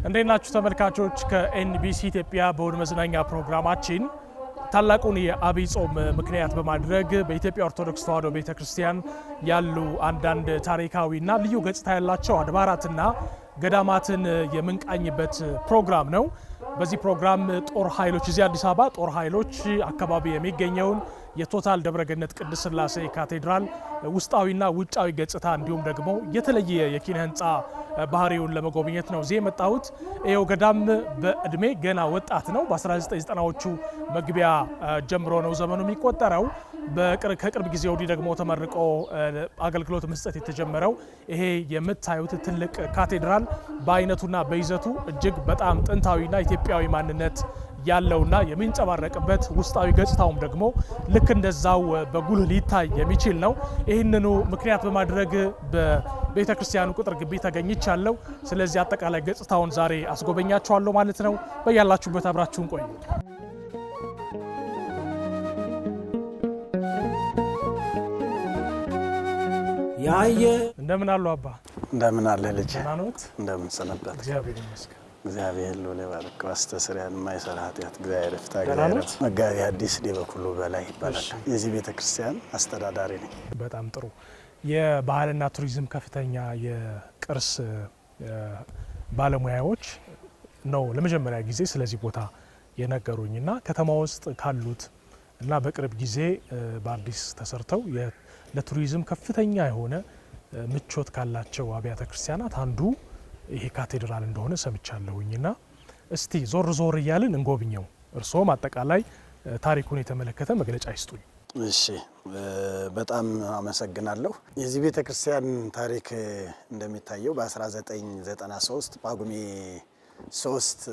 እንዴት ናችሁ ተመልካቾች? ከኤንቢሲ ኢትዮጵያ በእሁድ መዝናኛ ፕሮግራማችን ታላቁን የአብይ ጾም ምክንያት በማድረግ በኢትዮጵያ ኦርቶዶክስ ተዋሕዶ ቤተክርስቲያን ያሉ አንዳንድ ታሪካዊና ልዩ ገጽታ ያላቸው አድባራትና ገዳማትን የምንቃኝበት ፕሮግራም ነው። በዚህ ፕሮግራም ጦር ኃይሎች እዚህ አዲስ አበባ ጦር ኃይሎች አካባቢ የሚገኘውን የቶታል ደብረገነት ቅድስት ሥላሴ ካቴድራል ውስጣዊና ውጫዊ ገጽታ እንዲሁም ደግሞ የተለየ የኪነ ህንፃ ባህሪውን ለመጎብኘት ነው እዚህ የመጣሁት። ይኸው ገዳም በእድሜ ገና ወጣት ነው። በ1990ዎቹ መግቢያ ጀምሮ ነው ዘመኑ የሚቆጠረው። ከቅርብ ጊዜ ወዲህ ደግሞ ተመርቆ አገልግሎት መስጠት የተጀመረው ይሄ የምታዩት ትልቅ ካቴድራል በአይነቱና በይዘቱ እጅግ በጣም ጥንታዊና ኢትዮጵያዊ ማንነት ያለውና የሚንጸባረቅበት ውስጣዊ ገጽታውም ደግሞ ልክ እንደዛው በጉልህ ሊታይ የሚችል ነው። ይህንኑ ምክንያት በማድረግ በቤተ ክርስቲያኑ ቅጥር ግቢ ተገኝቻለሁ። ስለዚህ አጠቃላይ ገጽታውን ዛሬ አስጎበኛችኋለሁ ማለት ነው። በያላችሁበት አብራችሁን ቆዩ። እንደምን አሉ አባ? እንደምን አለ ልጅ? ናኖት እንደምን ሰነበት? እግዚአብሔር ይመስገን። እግዚአብሔር ሎሌ ባረክ ዋስተስሪያን ማይሰራ ኃጢአት እግዚአብሔር ፍታ እግዚአብሔር መጋቢ ሐዲስ ዲበኩሉ በላይ ይባላል። የዚህ ቤተክርስቲያን አስተዳዳሪ ነኝ። በጣም ጥሩ። የባህልና ቱሪዝም ከፍተኛ የቅርስ ባለሙያዎች ነው ለመጀመሪያ ጊዜ ስለዚህ ቦታ የነገሩኝና ከተማ ውስጥ ካሉት እና በቅርብ ጊዜ በአዲስ ተሰርተው ለቱሪዝም ከፍተኛ የሆነ ምቾት ካላቸው አብያተ ክርስቲያናት አንዱ ይሄ ካቴድራል እንደሆነ ሰምቻለሁኝና እስቲ ዞር ዞር እያልን እንጎብኘው። እርስዎም አጠቃላይ ታሪኩን የተመለከተ መግለጫ ይስጡኝ። እሺ፣ በጣም አመሰግናለሁ። የዚህ ቤተክርስቲያን ታሪክ እንደሚታየው በ1993 ጳጉሜ 3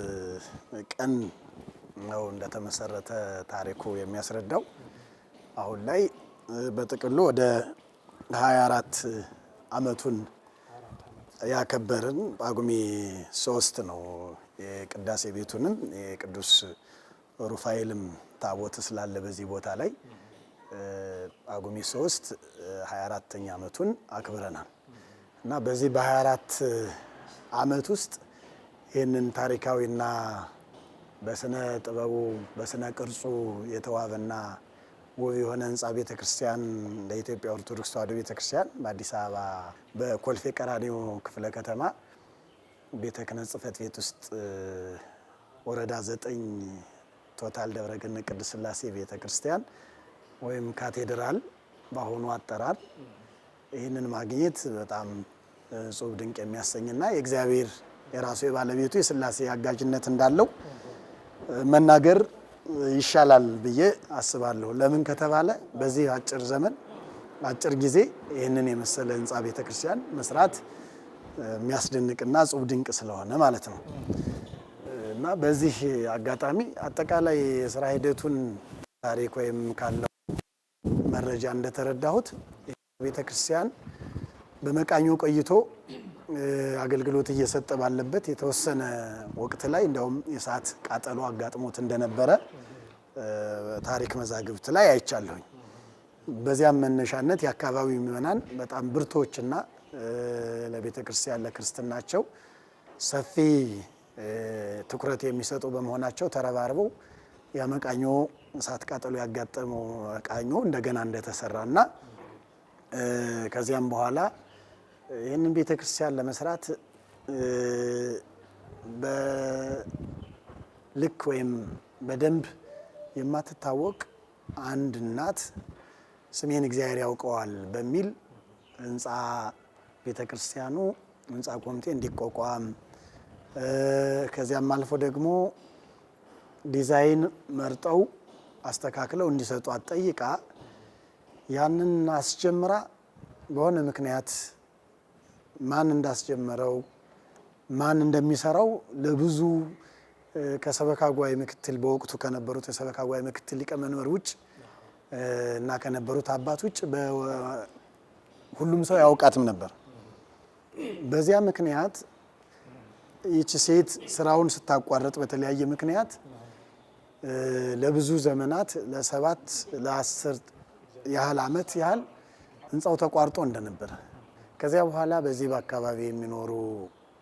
ቀን ነው እንደተመሰረተ ታሪኩ የሚያስረዳው። አሁን ላይ በጥቅሉ ወደ 24 አመቱን ያከበርን ጳጉሜ 3 ነው። የቅዳሴ ቤቱንም የቅዱስ ሩፋኤልም ታቦት ስላለ በዚህ ቦታ ላይ ጳጉሜ 3 24ኛ አመቱን አክብረናል እና በዚህ በ24 አመት ውስጥ ይህንን ታሪካዊና በስነ ጥበቡ በስነ ቅርጹ የተዋበና ውብ የሆነ ህንፃ ቤተክርስቲያን ለኢትዮጵያ ኦርቶዶክስ ተዋሕዶ ቤተክርስቲያን በአዲስ አበባ በኮልፌ ቀራኒዮ ክፍለ ከተማ ቤተ ክህነት ጽሕፈት ቤት ውስጥ ወረዳ 9 ቶታል ደብረገነት ቅድስት ሥላሴ ቤተክርስቲያን ወይም ካቴድራል በአሁኑ አጠራር ይህንን ማግኘት በጣም ጽሑፍ ድንቅ የሚያሰኝና የእግዚአብሔር የራሱ የባለቤቱ የሥላሴ አጋዥነት እንዳለው መናገር ይሻላል ብዬ አስባለሁ። ለምን ከተባለ በዚህ አጭር ዘመን አጭር ጊዜ ይህንን የመሰለ ህንፃ ቤተክርስቲያን መስራት የሚያስደንቅና ጽሑፍ ድንቅ ስለሆነ ማለት ነው እና በዚህ አጋጣሚ አጠቃላይ የስራ ሂደቱን ታሪክ ወይም ካለው መረጃ እንደተረዳሁት ቤተክርስቲያን በመቃኞ ቆይቶ አገልግሎት እየሰጠ ባለበት የተወሰነ ወቅት ላይ እንደውም የሰዓት ቃጠሎ አጋጥሞት እንደነበረ ታሪክ መዛግብት ላይ አይቻለሁኝ። በዚያም መነሻነት የአካባቢው ምዕመናን በጣም ብርቶችና ለቤተ ክርስቲያን ለክርስትናቸው ሰፊ ትኩረት የሚሰጡ በመሆናቸው ተረባርበው ያመቃኞ እሳት ቃጠሎ ያጋጠመው መቃኞ እንደገና እንደተሰራና ከዚያም በኋላ ይህንን ቤተክርስቲያን ለመስራት በልክ ወይም በደንብ የማትታወቅ አንድ እናት ስሜን እግዚአብሔር ያውቀዋል በሚል ህንፃ ቤተክርስቲያኑ ህንፃ ኮሚቴ እንዲቋቋም ከዚያም አልፎ ደግሞ ዲዛይን መርጠው አስተካክለው እንዲሰጧት ጠይቃ ያንን አስጀምራ በሆነ ምክንያት ማን እንዳስጀመረው ማን እንደሚሰራው ለብዙ ከሰበካ ጉባኤ ምክትል በወቅቱ ከነበሩት የሰበካ ጉባኤ ምክትል ሊቀመንበር ውጭ እና ከነበሩት አባት ውጭ ሁሉም ሰው ያውቃትም ነበር። በዚያ ምክንያት ይቺ ሴት ስራውን ስታቋርጥ በተለያየ ምክንያት ለብዙ ዘመናት ለ7 ለ10 ያህል አመት ያህል ህንጻው ተቋርጦ እንደነበር ከዚያ በኋላ በዚህ በአካባቢ የሚኖሩ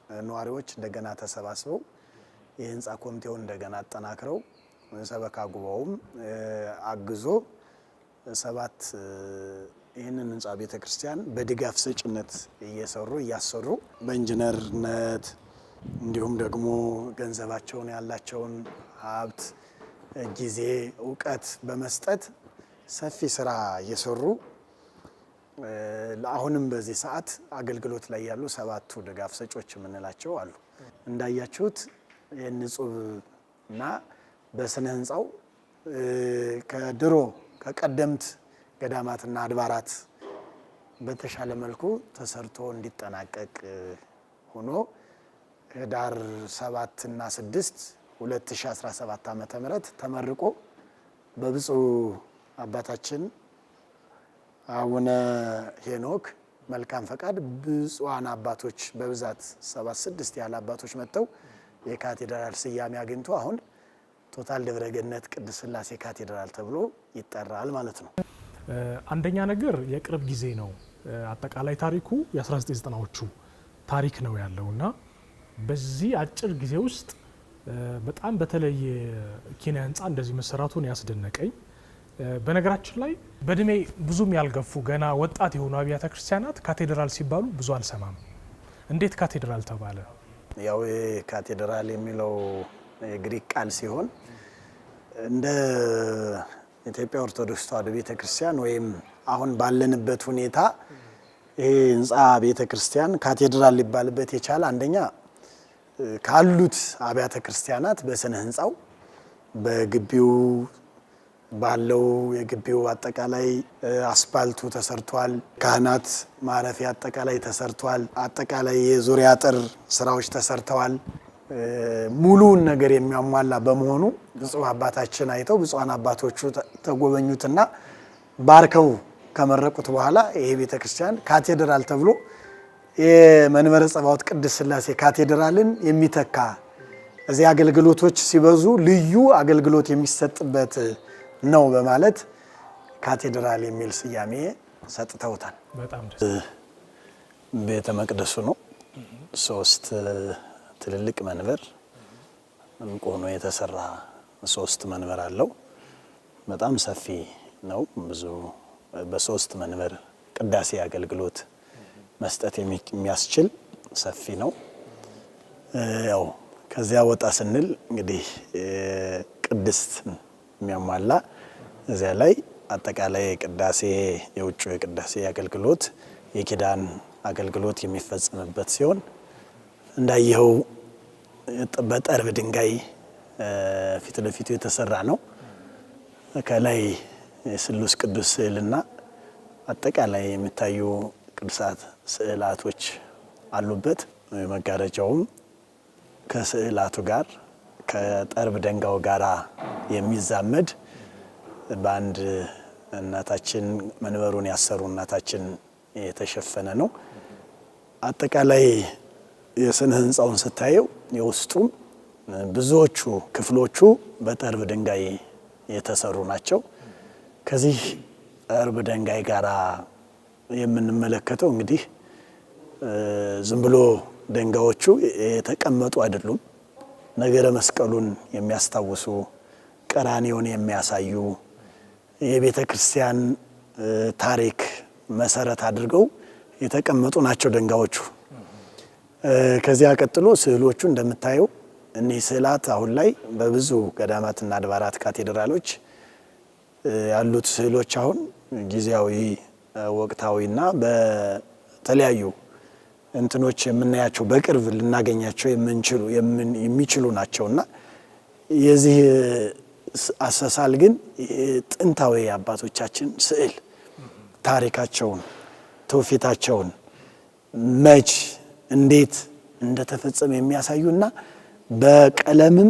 ነዋሪዎች እንደገና ተሰባስበው የህንጻ ኮሚቴውን እንደገና አጠናክረው ሰበካ ጉባኤውም አግዞ 7 ይህንን ህንጻ ቤተክርስቲያን በድጋፍ ሰጭነት እያሰሩ በኢንጂነርነት እንዲሁም ደግሞ ገንዘባቸውን ያላቸውን ሀብት ጊዜ ዕውቀት በመስጠት ሰፊ ስራ እየሰሩ አሁንም በዚህ ሰዓት አገልግሎት ላይ ያሉ 7ቱ ድጋፍ ሰጮች የምንላቸው አሉ። እንዳያችሁት የንጹህና በስነ ህንጻው ከድሮ ከቀደምት ገዳማትና አድባራት በተሻለ መልኩ ተሰርቶ እንዲጠናቀቅ ሆኖ ህዳር 7 እና 6 2017 ዓመተ ምህረት ተመርቆ በብፁዕ አባታችን አቡነ ሄኖክ መልካም ፈቃድ ብፁዓን አባቶች በብዛት 76 ያለ አባቶች መጥተው የካቴድራል ስያሜ አግኝቶ አሁን ቶታል ደብረ ገነት ቅድስት ሥላሴ ካቴድራል ተብሎ ይጠራል ማለት ነው። አንደኛ ነገር የቅርብ ጊዜ ነው። አጠቃላይ ታሪኩ የ1990ዎቹ ታሪክ ነው ያለውና በዚህ አጭር ጊዜ ውስጥ በጣም በተለየ ኪነ ህንጻ እንደዚህ መሰራቱን ያስደነቀኝ። በነገራችን ላይ በእድሜ ብዙም ያልገፉ ገና ወጣት የሆኑ አብያተ ክርስቲያናት ካቴድራል ሲባሉ ብዙ አልሰማም። እንዴት ካቴድራል ተባለ? ያው ካቴድራል የሚለው የግሪክ ቃል ሲሆን እንደ ኢትዮጵያ ኦርቶዶክስ ተዋሕዶ ቤተክርስቲያን ወይም አሁን ባለንበት ሁኔታ ይሄ ህንጻ ቤተክርስቲያን ካቴድራል ሊባልበት የቻለ አንደኛ ካሉት አብያተ ክርስቲያናት በስነ ህንጻው በግቢው ባለው የግቢው አጠቃላይ አስፋልቱ ተሰርቷል። ካህናት ማረፊያ አጠቃላይ ተሰርቷል። አጠቃላይ የዙሪያ አጥር ስራዎች ተሰርተዋል። ሙሉውን ነገር የሚያሟላ በመሆኑ ብፁዕ አባታችን አይተው ብፁዓን አባቶቹ ተጎበኙትና ባርከው ከመረቁት በኋላ ይሄ ቤተክርስቲያን ካቴድራል ተብሎ የመንበረ ጸባዖት ቅድስት ሥላሴ ካቴድራልን የሚተካ እዚህ አገልግሎቶች ሲበዙ ልዩ አገልግሎት የሚሰጥበት ነው በማለት ካቴድራል የሚል ስያሜ ሰጥተውታል። በጣም ቤተ መቅደሱ ነው። 3 ትልልቅ መንበር ሆኖ የተሰራ 3 መንበር አለው። በጣም ሰፊ ነው። ብዙ በ3 መንበር ቅዳሴ አገልግሎት መስጠት የሚያስችል ሰፊ ነው። ያው ከዚያ ወጣ ስንል እንግዲህ ቅድስት የሚያሟላ እዚያ ላይ አጠቃላይ ቅዳሴ የውጭ ቅዳሴ አገልግሎት የኪዳን አገልግሎት የሚፈጸምበት ሲሆን እንዳየው በጠርብ ድንጋይ ፊት ለፊቱ የተሰራ ነው። ከላይ የስሉስ ቅዱስ ስዕልና አጠቃላይ የሚታዩ ቅዱሳት ስዕላቶች አሉበት። መጋረጃውም ከስዕላቱ ጋር ከጠርብ ደንጋው ጋራ የሚዛመድ በአንድ እናታችን መንበሩን ያሰሩ እናታችን የተሸፈነ ነው። አጠቃላይ የስነ ህንጻውን ስታየው የውስጡም ብዙዎቹ ክፍሎቹ በጠርብ ድንጋይ የተሰሩ ናቸው። ከዚህ ጠርብ ድንጋይ ጋራ የምንመለከተው እንግዲህ ዝም ብሎ ድንጋዮቹ የተቀመጡ አይደሉም። ነገረ መስቀሉን የሚያስታውሱ ቀራንዮን የሚያሳዩ የቤተ ክርስቲያን ታሪክ መሰረት አድርገው የተቀመጡ ናቸው ድንጋዮቹ። ከዚያ ቀጥሎ ስዕሎቹ እንደምታየው እነዚህ ስዕላት አሁን ላይ በብዙ ገዳማትና አድባራት ካቴድራሎች ያሉት ስዕሎች አሁን ጊዜያዊ ወቅታዊና በተለያዩ እንትኖች የምናያቸው በቅርብ ልናገኛቸው የሚችሉ ናቸውና የዚህ አሰሳል ግን ጥንታዊ አባቶቻችን ስዕል ታሪካቸውን ትውፊታቸውን መች እንዴት እንደተፈጸመ የሚያሳዩና በቀለምም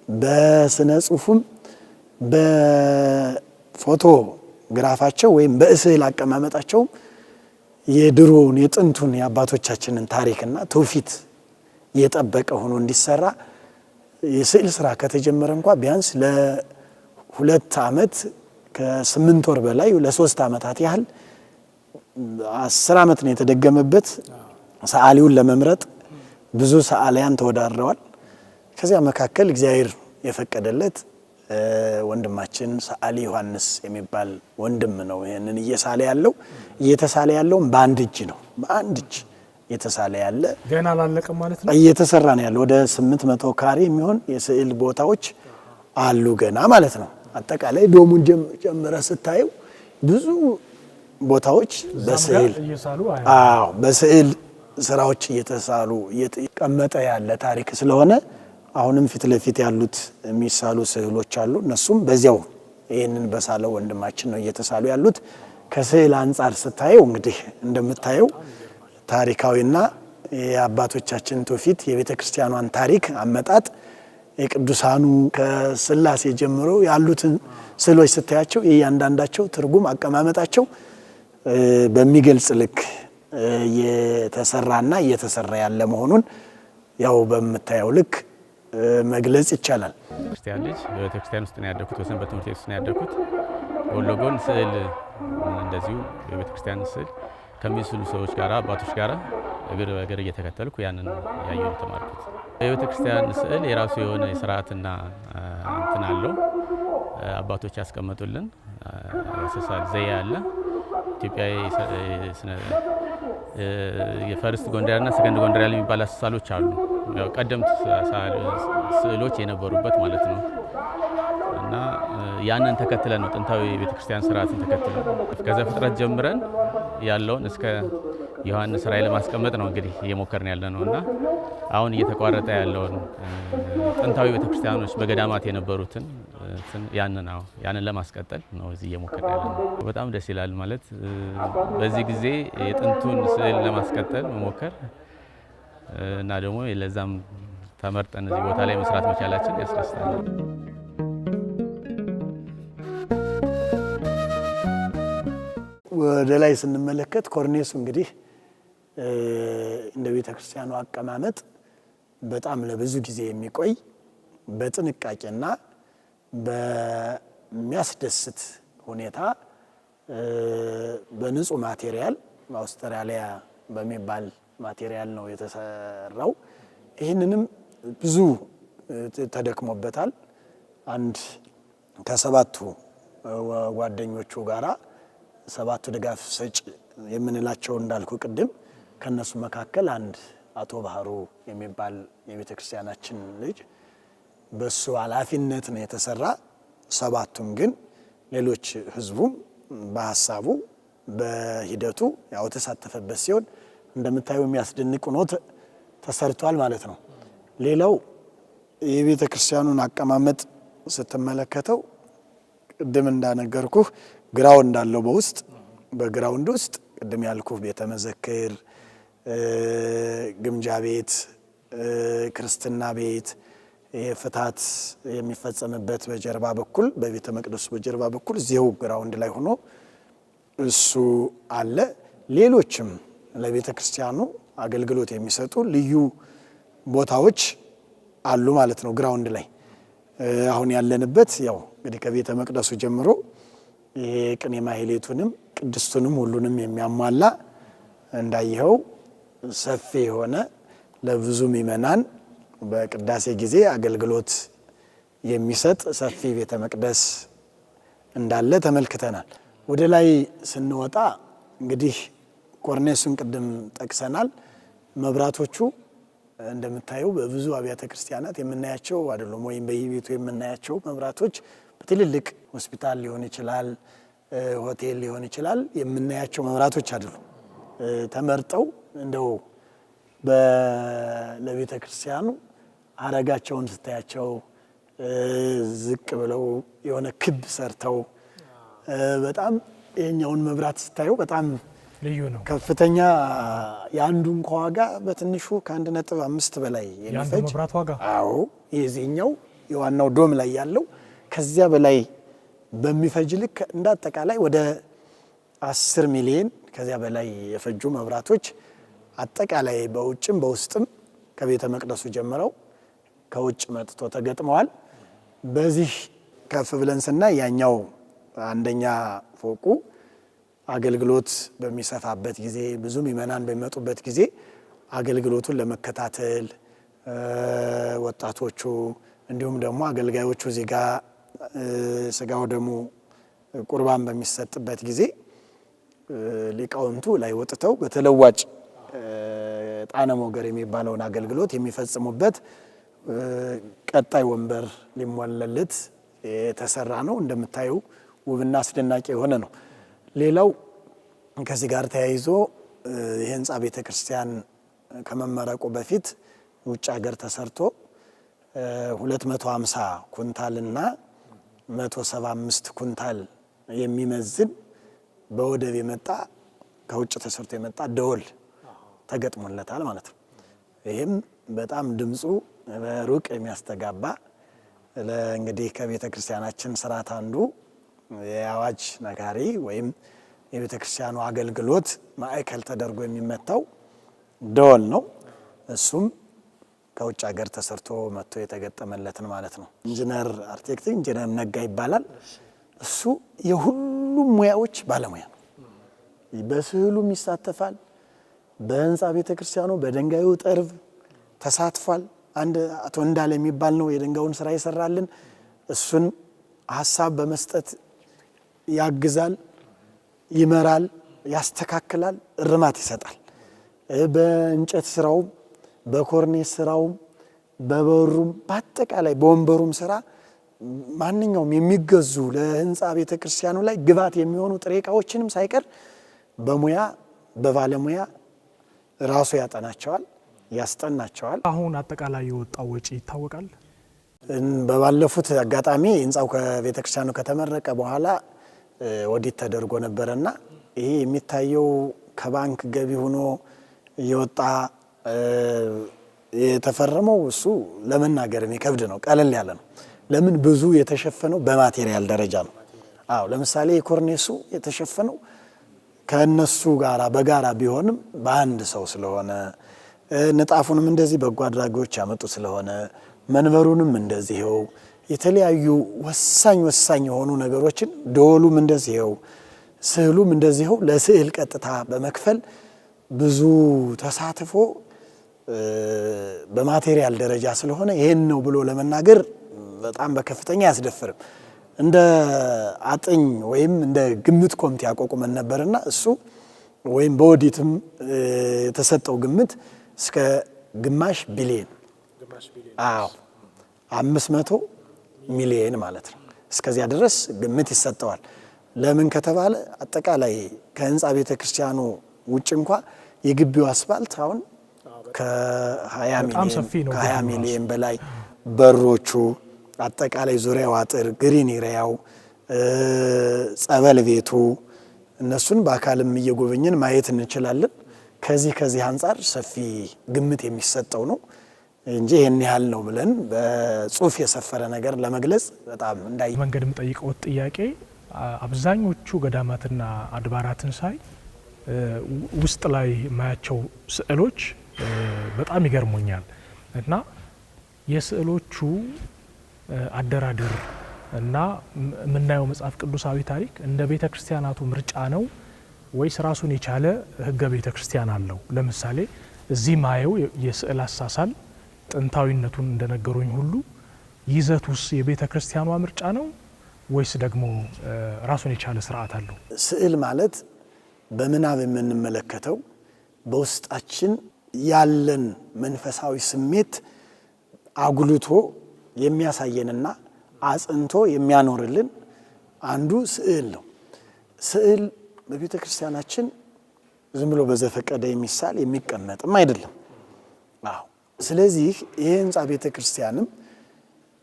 በስነ ጽሁፍም በፎቶ ግራፋቸው ወይም በስዕል አቀማመጣቸው የድሮውን የጥንቱን የአባቶቻችንን ታሪክና ትውፊት የጠበቀ ሆኖ እንዲሰራ የስዕል ስራ ከተጀመረ እንኳን ቢያንስ ለ2 ዓመት ከ8 ወር በላይ ለ3 ዓመታት ያህል 10 ዓመት ነው የተደገመበት። ሰዓሊውን ለመምረጥ ብዙ ሰዓሊያን ተወዳድረዋል። ከዚያ መካከል እግዚአብሔር የፈቀደለት ወንድማችን ሰዓሊ ዮሐንስ የሚባል ወንድም ነው። ይሄንን እየተሳለ ያለው በአንድ እጅ ነው። በአንድ እጅ እየተሳለ ያለ ገና አላለቀም ማለት ነው። እየተሰራ ነው ያለው። ወደ 800 ካሬ የሚሆን የስዕል ቦታዎች አሉ ገና ማለት ነው። አጠቃላይ ዶሙን ጀምረ ስታዩ ብዙ ቦታዎች በስዕል ስራዎች እየተሳሉ እየተቀመጠ ያለ ታሪክ ስለሆነ አሁንም ፊት ለፊት ያሉት የሚሳሉ ስዕሎች አሉ። እነሱም በዚያው ይሄንን በሳለው ወንድማችን ነው እየተሳሉ ያሉት። ከስዕል አንጻር ስታየው እንግዲህ እንደምታየው ታሪካዊና የአባቶቻችን ትውፊት የቤተ ክርስቲያኗን ታሪክ አመጣጥ የቅዱሳኑ ከስላሴ ጀምሮ ያሉትን ስዕሎች ስታያቸው የእያንዳንዳቸው ትርጉም አቀማመጣቸው በሚገልጽ ልክ የተሰራና እየተሰራ ያለ መሆኑን ያው በምታየው ልክ መግለጽ ይቻላል። ክርስቲያን ልጅ በቤተ ክርስቲያን ውስጥ ነው ያደኩት። በሰንበት ትምህርት ቤት ውስጥ ነው ያደኩት። ጎን ለጎን ስዕል እንደዚሁ የቤተ ክርስቲያን ስዕል ከሚስሉ ሰዎች ጋር አባቶች ጋር እግር በእግር እየተከተልኩ ያንን ያየሁ ተማርኩት። የቤተ ክርስቲያን ስዕል የራሱ የሆነ የሥርዓትና እንትን አለው። አባቶች ያስቀመጡልን አሰሳል ዘዬ አለ። ኢትዮጵያ የፈርስት ጎንደርና ሰከንድ ጎንደር የሚባል አሰሳሎች አሉ። ያው ቀደምት ስዕሎች የነበሩበት ማለት ነው። እና ያንን ተከትለን ነው ጥንታዊ የቤተክርስቲያን ስርዓትን ተከትለን ከዘፍጥረት ጀምረን ያለውን እስከ ዮሐንስ ራእይ ለማስቀመጥ ነው እንግዲህ እየሞከርን ያለ ነው። እና አሁን እየተቋረጠ ያለውን ጥንታዊ ቤተክርስቲያኖች በገዳማት የነበሩትን ያንን ለማስቀጠል ነው እዚህ እየሞከርን ያለ ነው። በጣም ደስ ይላል። ማለት በዚህ ጊዜ የጥንቱን ስዕል ለማስቀጠል መሞከር እና ደግሞ ለዛም ተመርጠን እዚህ ቦታ ላይ መስራት መቻላችን ያስደስታል። ወደ ላይ ስንመለከት ኮርኔሱ እንግዲህ እንደ ቤተ ክርስቲያኑ አቀማመጥ በጣም ለብዙ ጊዜ የሚቆይ በጥንቃቄና በሚያስደስት ሁኔታ በንጹህ ማቴሪያል አውስትራሊያ በሚባል ማቴሪያል ነው የተሰራው። ይህንንም ብዙ ተደክሞበታል። አንድ ከሰባቱ ጓደኞቹ ጋራ ሰባቱ ድጋፍ ሰጪ የምንላቸው እንዳልኩ ቅድም ከነሱ መካከል አንድ አቶ ባህሩ የሚባል የቤተ ክርስቲያናችን ልጅ በሱ ኃላፊነት ነው የተሰራ። ሰባቱም ግን ሌሎች ህዝቡም በሐሳቡ በሂደቱ ያው ተሳተፈበት ሲሆን እንደምታየው የሚያስደንቅ ነው ተሰርቷል ማለት ነው። ሌላው የቤተ ክርስቲያኑን አቀማመጥ ስትመለከተው ቅድም እንዳነገርኩህ ግራውንድ አለው። በውስጥ በግራውንድ ውስጥ ቅድም ያልኩህ ቤተ መዘክር፣ ግምጃ ቤት፣ ክርስትና ቤት፣ ፍታት የሚፈጸምበት በጀርባ በኩል በቤተ መቅደሱ በጀርባ በኩል እዚሁ ግራውንድ ላይ ሆኖ እሱ አለ። ሌሎችም ለቤተ ክርስቲያኑ አገልግሎት የሚሰጡ ልዩ ቦታዎች አሉ ማለት ነው ግራውንድ ላይ። አሁን ያለንበት ያው እንግዲህ ከቤተ መቅደሱ ጀምሮ የቅኔ ማህሌቱንም ቅድስቱንም ሁሉንም የሚያሟላ እንዳየኸው ሰፊ የሆነ ለብዙ ምእመናን በቅዳሴ ጊዜ አገልግሎት የሚሰጥ ሰፊ ቤተ መቅደስ እንዳለ ተመልክተናል። ወደ ላይ ስንወጣ እንግዲህ ኮርኔሱን ቅድም ጠቅሰናል። መብራቶቹ እንደምታዩ በብዙ አብያተ ክርስቲያናት የምናያቸው አይደሉም፣ ወይም በየቤቱ የምናያቸው መብራቶች በትልልቅ ሆስፒታል ሊሆን ይችላል፣ ሆቴል ሊሆን ይችላል የምናያቸው መብራቶች አይደሉም። ተመርጠው እንደው ለቤተ ክርስቲያኑ አረጋቸውን ስታያቸው ዝቅ ብለው የሆነ ክብ ሰርተው በጣም የኛውን መብራት ስታዩ በጣም ልዩ ነው። ከፍተኛ የአንዱ እንኳ ዋጋ በትንሹ ከ1.5 በላይ የሚፈጅ መብራት ዋጋ። አዎ የዚህኛው የዋናው ዶም ላይ ያለው ከዚያ በላይ በሚፈጅ ልክ እንዳጠቃላይ ወደ 10 ሚሊዮን ከዚያ በላይ የፈጁ መብራቶች አጠቃላይ በውጭም በውስጥም ከቤተ መቅደሱ ጀምረው ከውጭ መጥቶ ተገጥመዋል። በዚህ ከፍ ብለን ስናይ ያኛው አንደኛ ፎቁ አገልግሎት በሚሰፋበት ጊዜ ብዙ ምእመናን በሚመጡበት ጊዜ አገልግሎቱን ለመከታተል ወጣቶቹ እንዲሁም ደግሞ አገልጋዮቹ እዚህ ጋር ስጋው ደግሞ ቁርባን በሚሰጥበት ጊዜ ሊቃውንቱ ላይ ወጥተው በተለዋጭ ጣነ ሞገር የሚባለውን አገልግሎት የሚፈጽሙበት ቀጣይ ወንበር ሊሞላለት የተሰራ ነው። እንደምታዩ ውብና አስደናቂ የሆነ ነው። ሌላው ከዚህ ጋር ተያይዞ የህንጻ ቤተክርስቲያን ከመመረቁ በፊት ውጭ ሀገር ተሰርቶ 250 ኩንታልና 175 ኩንታል የሚመዝን በወደብ የመጣ ከውጭ ተሰርቶ የመጣ ደወል ተገጥሞለታል ማለት ነው። ይህም በጣም ድምፁ በሩቅ የሚያስተጋባ እንግዲህ ከቤተ ክርስቲያናችን ስርዓት አንዱ የአዋጅ ነጋሪ ወይም የቤተ ክርስቲያኑ አገልግሎት ማዕከል ተደርጎ የሚመታው ደወል ነው። እሱም ከውጭ ሀገር ተሰርቶ መጥቶ የተገጠመለትን ማለት ነው። ኢንጂነር አርክቴክት ኢንጂነር ነጋ ይባላል። እሱ የሁሉም ሙያዎች ባለሙያ ነው። በስዕሉም ይሳተፋል። በህንጻ ቤተክርስቲያኑ በድንጋዩ ጠርብ ተሳትፏል። አንድ አቶ እንዳለ የሚባል ነው የድንጋዩን ስራ ይሰራልን። እሱን ሐሳብ በመስጠት ያግዛል፣ ይመራል፣ ያስተካክላል፣ እርማት ይሰጣል። በእንጨት ስራው፣ በኮርኔስ ስራው፣ በበሩም በአጠቃላይ በወንበሩም ስራ ማንኛውም የሚገዙ ለህንጻ ቤተክርስቲያኑ ላይ ግብዓት የሚሆኑ ጥሬ ዕቃዎችንም ሳይቀር በሙያ በባለሙያ ራሱ ያጠናቸዋል፣ ያስጠናቸዋል። አሁን አጠቃላይ የወጣው ወጪ ይታወቃል? በባለፉት አጋጣሚ ህንጻው ከቤተክርስቲያኑ ከተመረቀ በኋላ ኦዲት ተደርጎ ነበርና ይሄ የሚታየው ከባንክ ገቢ ሆኖ የወጣ የተፈረመው እሱ ለመናገር የሚከብድ ነው። ቀለል ያለ ነው። ለምን ብዙ የተሸፈነው በማቴሪያል ደረጃ ነው። አዎ ለምሳሌ የኮርኔሱ የተሸፈነው ከነሱ ጋራ በጋራ ቢሆንም በአንድ ሰው ስለሆነ ንጣፉንም እንደዚህ በጎ አድራጊዎች ያመጡ ስለሆነ መንበሩንም እንደዚህው የተለያዩ ወሳኝ የሆኑ ነገሮችን ደወሉም እንደዚህው ስዕሉም እንደዚህው ለስዕል ቀጥታ በመክፈል ብዙ ተሳትፎ በማቴሪያል ደረጃ ስለሆነ ይሄን ነው ብሎ ለመናገር በጣም በከፍተኛ ያስደፍርም። እንደ አጥኝ ወይም እንደ ግምት ኮሚቴ ያቋቁመን ነበርና እሱ ወይም በኦዲትም የተሰጠው ግምት እስከ ግማሽ ቢሊዮን 500 ሚሊዮን ማለት ነው። እስከዚያ ድረስ ግምት ይሰጠዋል። ለምን ከተባለ አጠቃላይ ከህንጻ ቤተክርስቲያኑ ውጭ እንኳ የግቢው አስፋልት አሁን ከ20 ሚሊዮን በላይ በሮቹ አጠቃላይ ዙሪያው አጥር ግሪን ኤሪያው ጸበል ቤቱ እነሱን በአካልም እየጎበኘን ማየት እንችላለን። ከዚህ አንጻር ሰፊ ግምት የሚሰጠው ነው እንጂ ይሄን ያህል ነው ብለን በጽሁፍ የሰፈረ ነገር ለመግለጽ በጣም እንዳይ መንገድ የምጠይቀው ጥያቄ አብዛኞቹ ገዳማትና አድባራትን ሳይ ውስጥ ላይ ማያቸው ስዕሎች በጣም ይገርሙኛል እና የስዕሎቹ አደራደር እና የምናየው መጽሐፍ ቅዱሳዊ ታሪክ እንደ ቤተ ክርስቲያናቱ ምርጫ ነው ወይስ ራሱን የቻለ ህገ ቤተ ክርስቲያን አለው? ለምሳሌ እዚህ ማየው የስዕል አሳሳል ጥንታዊነቱን እንደነገሩኝ ሁሉ ይዘቱስ የቤተ ክርስቲያኗ ምርጫ ነው ወይስ ደግሞ ራሱን የቻለ ስርዓት አለው? ስዕል ማለት በምናብ የምንመለከተው በውስጣችን ያለን መንፈሳዊ ስሜት አጉልቶ የሚያሳየንና አጽንቶ የሚያኖርልን አንዱ ስዕል ነው። ስዕል በቤተ ክርስቲያናችን ዝም ብሎ በዘፈቀደ የሚሳል የሚቀመጥም አይደለም። አዎ ስለዚህ ይህ ህንጻ ቤተ ክርስቲያንም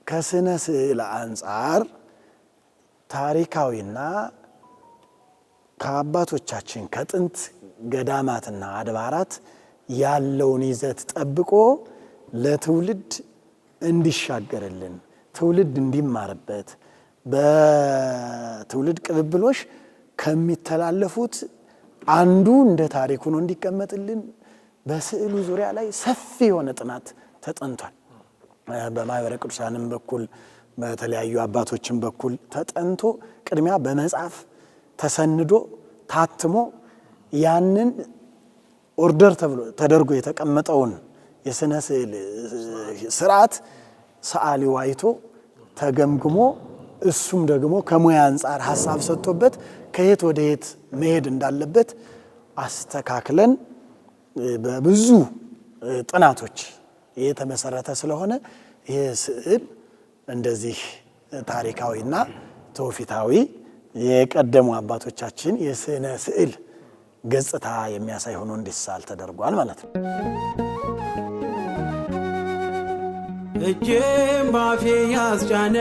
ከስነ ስዕል አንጻር ታሪካዊና ከአባቶቻችን ከጥንት ገዳማትና አድባራት ያለውን ይዘት ጠብቆ ለትውልድ እንዲሻገርልን ትውልድ እንዲማርበት በትውልድ ቅብብሎሽ ከሚተላለፉት አንዱ እንደ ታሪክ ሆኖ እንዲቀመጥልን በስዕሉ ዙሪያ ላይ ሰፊ የሆነ ጥናት ተጠንቷል። በማህበረ ቅዱሳንም በኩል በተለያዩ አባቶችም በኩል ተጠንቶ ቅድሚያ በመጽሐፍ ተሰንዶ ታትሞ ያንን ኦርደር ተደርጎ የተቀመጠውን የስነ ስዕል ስርዓት ሰዓሊው አይቶ ተገምግሞ እሱም ደግሞ ከሙያ አንጻር ሐሳብ ሰጥቶበት ከየት ወደ የት መሄድ እንዳለበት አስተካክለን በብዙ ጥናቶች የተመሰረተ ስለሆነ ይህ ስዕል እንደዚህ ታሪካዊና ትውፊታዊ የቀደሙ አባቶቻችን የስነ ስዕል ገጽታ የሚያሳይ ሆኖ እንዲሳል ተደርጓል ማለት ነው። እጄም ባፌ ያስጫነ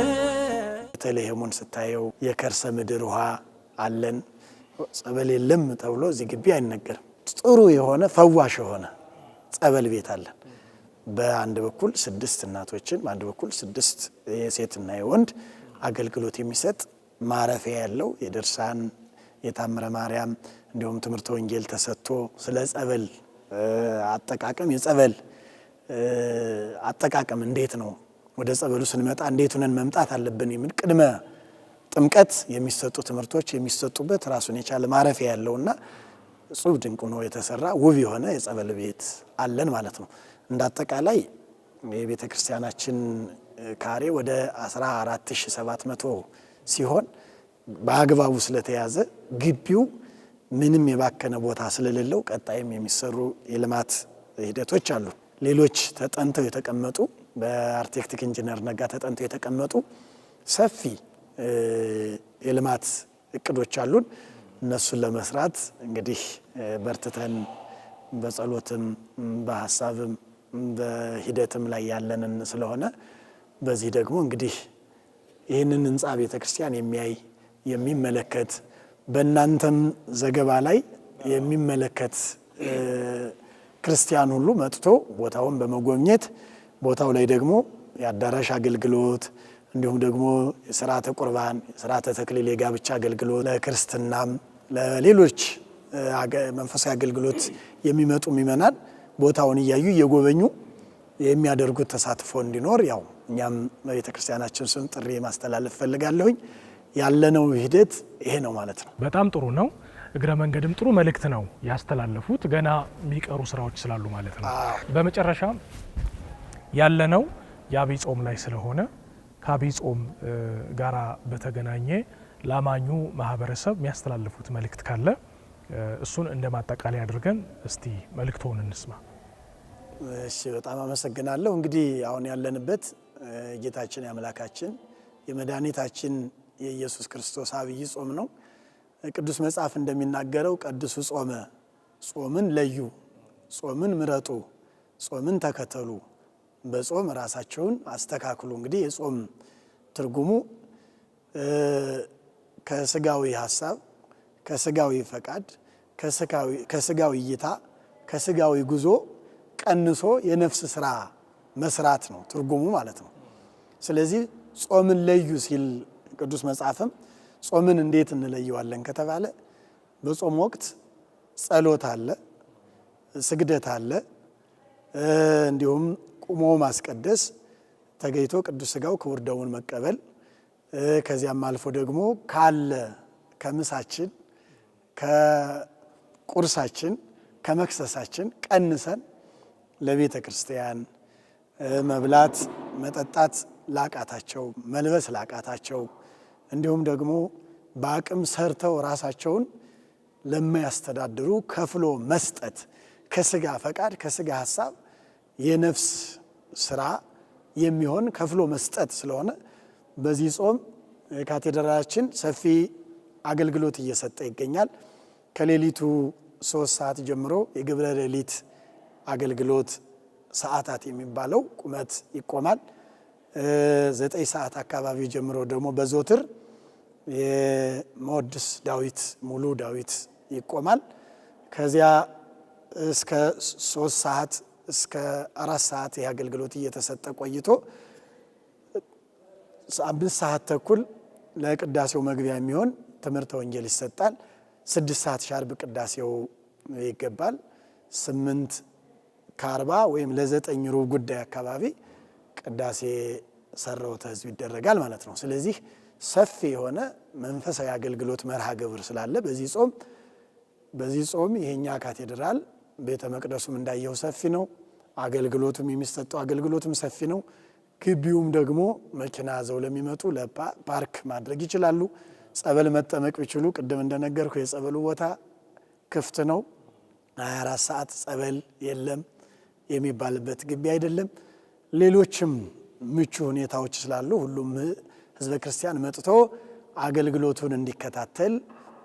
ቤተልሔሙን ስታየው የከርሰ ምድር ውሃ አለን። ጸበል የለም ተብሎ እዚህ ግቢ አይነገርም። ጥሩ የሆነ ፈዋሽ የሆነ ጸበል ቤት አለን። በአንድ በኩል 6 እናቶችን በአንድ በኩል 6 የሴትና የወንድ አገልግሎት የሚሰጥ ማረፊያ ያለው የድርሳን የታምረ ማርያም እንዲሁም ትምህርተ ወንጌል ተሰጥቶ ስለ ጸበል አጠቃቀም የጸበል አጠቃቀም እንዴት ነው፣ ወደ ጸበሉ ስንመጣ እንዴት ሆነን መምጣት አለብን የሚል ቅድመ ጥምቀት የሚሰጡ ትምህርቶች የሚሰጡበት ራሱን የቻለ ማረፊያ ያለውና ጽብ ድንቅ ሆኖ የተሰራ ውብ የሆነ የጸበል ቤት አለን ማለት ነው። እንዳጠቃላይ የቤተ ክርስቲያናችን ካሬ ወደ 14700 ሲሆን በአግባቡ ስለተያዘ ግቢው ምንም የባከነ ቦታ ስለሌለው ቀጣይም የሚሰሩ የልማት ሂደቶች አሉ። ሌሎች ተጠንተው የተቀመጡ በአርክቴክት ኢንጂነር ነጋ ተጠንተው የተቀመጡ ሰፊ የልማት እቅዶች አሉን። እነሱን ለመስራት እንግዲህ በርትተን በጸሎትም በሐሳብም በሂደትም ላይ ያለንን ስለሆነ በዚህ ደግሞ እንግዲህ ይህንን ህንጻ ቤተክርስቲያን የሚያይ የሚመለከት በእናንተም ዘገባ ላይ የሚመለከት ክርስቲያን ሁሉ መጥቶ ቦታውን በመጎብኘት ቦታው ላይ ደግሞ የአዳራሽ አገልግሎት እንዲሁም ደግሞ የሥርዓተ ቁርባን፣ የሥርዓተ ተክሊል፣ የጋብቻ አገልግሎት ለክርስትናም ለሌሎች መንፈሳዊ አገልግሎት የሚመጡ ምእመናን ቦታውን እያዩ እየጎበኙ የሚያደርጉት ተሳትፎ እንዲኖር ያው እኛም በቤተ ክርስቲያናችን ስም ጥሪ ማስተላለፍ ፈልጋለሁኝ። ያለነው ሂደት ይሄ ነው ማለት ነው። በጣም ጥሩ ነው። እግረ መንገድም ጥሩ መልእክት ነው ያስተላለፉት። ገና የሚቀሩ ስራዎች ስላሉ ማለት ነው። በመጨረሻ ያለነው የአብይ ጾም ላይ ስለሆነ ከአብይ ጾም ጋራ በተገናኘ ላማኙ ማህበረሰብ የሚያስተላልፉት መልእክት ካለ እሱን እንደ ማጠቃለያ አድርገን እስቲ መልእክቶን እንስማ። እሺ፣ በጣም አመሰግናለሁ። እንግዲህ አሁን ያለንበት ጌታችን የአምላካችን የመድኃኒታችን የኢየሱስ ክርስቶስ አብይ ጾም ነው። ቅዱስ መጽሐፍ እንደሚናገረው ቀድሱ ጾመ፣ ጾምን ለዩ፣ ጾምን ምረጡ፣ ጾምን ተከተሉ፣ በጾም ራሳቸውን አስተካክሉ። እንግዲህ የጾም ትርጉሙ ከስጋዊ ሐሳብ፣ ከስጋዊ ፈቃድ፣ ከስጋዊ እይታ፣ ከስጋዊ ጉዞ ቀንሶ የነፍስ ስራ መስራት ነው ትርጉሙ ማለት ነው። ስለዚህ ጾምን ለዩ ሲል ቅዱስ መጽሐፍም ጾምን እንዴት እንለየዋለን ከተባለ በጾም ወቅት ጸሎት አለ፣ ስግደት አለ፣ እንዲሁም ቁሞ ማስቀደስ፣ ተገይቶ ቅዱስ ሥጋው ክቡር ደሙን መቀበል፣ ከዚያም አልፎ ደግሞ ካለ ከምሳችን ከቁርሳችን ከመክሰሳችን ቀንሰን ለቤተ ክርስቲያን መብላት መጠጣት ላቃታቸው፣ መልበስ ላቃታቸው እንዲሁም ደግሞ በአቅም ሰርተው ራሳቸውን ለማያስተዳድሩ ከፍሎ መስጠት ከስጋ ፈቃድ ከስጋ ሐሳብ የነፍስ ስራ የሚሆን ከፍሎ መስጠት ስለሆነ በዚህ ጾም ካቴድራላችን ሰፊ አገልግሎት እየሰጠ ይገኛል። ከሌሊቱ 3 ሰዓት ጀምሮ የግብረ ሌሊት አገልግሎት ሰዓታት የሚባለው ቁመት ይቆማል። 9 ሰዓት አካባቢ ጀምሮ ደግሞ በዞትር የመወድስ ዳዊት ሙሉ ዳዊት ይቆማል። ከዚያ እስከ 3 ሰዓት እስከ 4 ሰዓት ይህ አገልግሎት እየተሰጠ ቆይቶ 5 ሰዓት ተኩል ለቅዳሴው መግቢያ የሚሆን ትምህርተ ወንጌል ይሰጣል። 6 ሰዓት ሻርብ ቅዳሴው ይገባል። 8:40 ወይም ለ9 ሩብ ጉዳይ አካባቢ ቅዳሴ ሰረወተ ሕዝብ ይደረጋል ማለት ነው። ስለዚህ ሰፊ የሆነ መንፈሳዊ አገልግሎት መርሃ ግብር ስላለ በዚህ ጾም የኛ ካቴድራል ቤተ መቅደሱም እንዳየው ሰፊ ነው። አገልግሎቱም የሚሰጠው አገልግሎቱም ሰፊ ነው። ግቢውም ደግሞ መኪና ዘው ለሚመጡ ለፓርክ ማድረግ ይችላሉ። ጸበል መጠመቅ ቢችሉ ቅድም እንደነገርኩ የጸበሉ ቦታ ክፍት ነው። 24 ሰዓት ጸበል የለም የሚባልበት ግቢ አይደለም። ሌሎችም ምቹ ሁኔታዎች ስላሉ ሁሉም ህዝበ ክርስቲያን መጥቶ አገልግሎቱን እንዲከታተል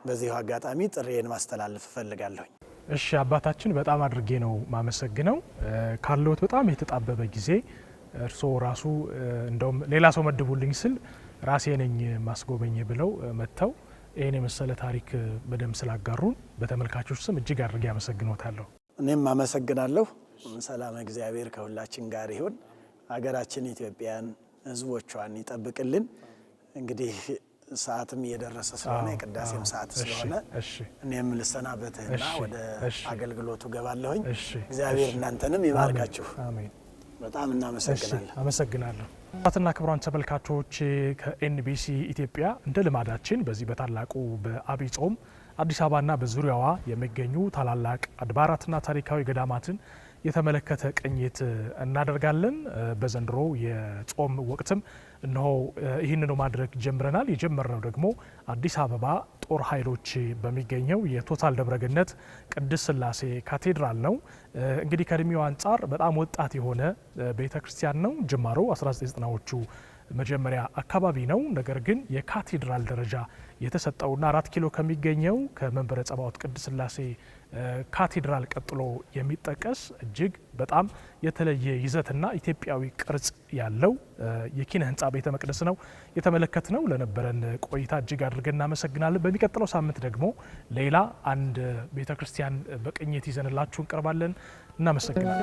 በዚህ አጋጣሚ ጥሪዬን ማስተላለፍ እፈልጋለሁ። እሺ አባታችን በጣም አድርጌ ነው ማመሰግነው። ካለዎት በጣም የተጣበበ ጊዜ እርስዎ ራሱ እንደውም ሌላ ሰው መድቡልኝ ስል ራሴ ነኝ ማስጎበኝ ብለው መጥተው ይሄን የመሰለ ታሪክ በደንብ ስላጋሩን በተመልካቾች ስም እጅግ አድርጌ አመሰግኖታለሁ። እኔም አመሰግናለሁ። ሰላም እግዚአብሔር ከሁላችን ጋር ይሁን። ሀገራችን ኢትዮጵያን ህዝቦቿን ይጠብቅልን። እንግዲህ ሰዓትም እየደረሰ ስለሆነ የቅዳሴም ሰዓት ስለሆነ እኔም ልሰናበትህና ወደ አገልግሎቱ ገባለሁኝ። እግዚአብሔር እናንተንም ይባርካችሁ። አሜን። በጣም እናመሰግናለን። አመሰግናለሁ። ክቡራትና ክቡራን ተመልካቾች ከኤንቢሲ ኢትዮጵያ እንደ ልማዳችን በዚህ በታላቁ በዐቢይ ጾም አዲስ አበባና በዙሪያዋ የሚገኙ ታላላቅ አድባራትና ታሪካዊ ገዳማትን የተመለከተ ቅኝት እናደርጋለን። በዘንድሮ የጾም ወቅትም እነሆ ይህንኑ ማድረግ ጀምረናል። የጀመርነው ደግሞ አዲስ አበባ ጦር ኃይሎች በሚገኘው የቶታል ደብረገነት ቅድስት ሥላሴ ካቴድራል ነው። እንግዲህ ከእድሜው አንጻር በጣም ወጣት የሆነ ቤተ ክርስቲያን ነው። ጅማሮ 1990ዎቹ መጀመሪያ አካባቢ ነው። ነገር ግን የካቴድራል ደረጃ የተሰጠውና 4 ኪሎ ከሚገኘው ከመንበረ ጸባዖት ቅድስት ሥላሴ ካቴድራል ቀጥሎ የሚጠቀስ እጅግ በጣም የተለየ ይዘትና ኢትዮጵያዊ ቅርጽ ያለው የኪነ ህንፃ ቤተ መቅደስ ነው የተመለከትነው። ለነበረን ቆይታ እጅግ አድርገን እናመሰግናለን። በሚቀጥለው ሳምንት ደግሞ ሌላ አንድ ቤተ ክርስቲያን በቅኝት ይዘንላችሁ እንቀርባለን። እናመሰግናለን።